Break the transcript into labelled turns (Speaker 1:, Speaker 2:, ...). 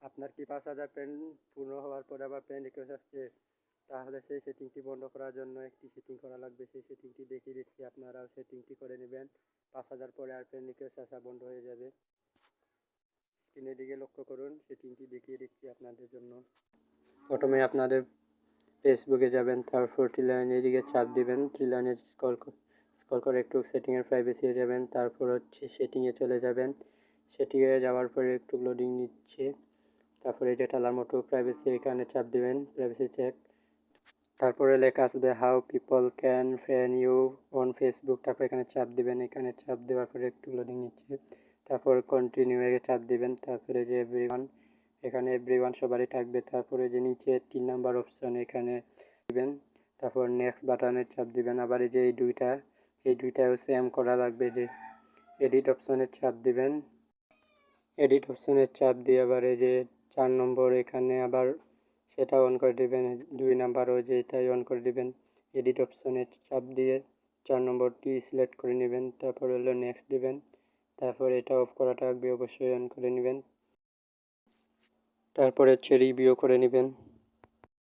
Speaker 1: আপনার কি 5,000 ফ্রেন্ড পূর্ণ হওয়ার পরে আবার ফ্রেন্ড রিকোয়েস্ট আসছে, তাহলে সেই সেটিংটি বন্ধ করার জন্য একটি সেটিং করা লাগবে। সেই সেটিংটি দেখিয়ে দিচ্ছি, আপনারাও সেটিংটি করে নেবেন। 5,000 পরে আর ফ্রেন্ড রিকোয়েস্ট আসা বন্ধ হয়ে যাবে। স্ক্রিনের দিকে লক্ষ্য করুন, সেটিংটি দেখিয়ে দিচ্ছি আপনাদের জন্য। প্রথমে আপনাদের ফেসবুকে যাবেন, তারপর থ্রি লাইনের দিকে চাপ দিবেন, থ্রি লাইনে স্ক্রল করে একটু সেটিংয়ের প্রাইভেসি যাবেন, তারপর হচ্ছে সেটিংয়ে চলে যাবেন। সেটিংয়ে যাওয়ার পরে একটু লোডিং নিচ্ছে, তারপরে যে টালার মতো প্রাইভেসি এখানে চাপ দিবেন, প্রাইভেসি চেক। তারপরে লেখা আসবে how people can friend you on Facebook, তারপর এখানে চাপ দিবেন। এখানে চাপ দেওয়ার পরে একটু লোডিং নিচ্ছে, তারপর কন্টিনিউ এ চাপ দিবেন। তারপরে যে এভরিওয়ান, এখানে এভরিওয়ান সবারই থাকবে। তারপরে যে নিচে 3 নাম্বার অপশন এখানে দিবেন, তারপর নেক্সট বাটনে চাপ দিবেন। আবার এই যে এই দুইটাও সেম করা লাগবে, যে এডিট অপশনে চাপ দিবেন। এডিট অপশনে চাপ দিয়ে আবার এই যে 4 নম্বর এখানে আবার সেটা অন করে দিবেন। 2 নাম্বারও যেটাই অন করে দিবেন। এডিট অপশনে চাপ দিয়ে 4 নম্বরটি সিলেক্ট করে নেবেন, তারপর হলো নেক্সট দিবেন। তারপর এটা অফ করাটা অবশ্যই অন করে নেবেন। তারপরে হচ্ছে রিভিউ করে নেবেন।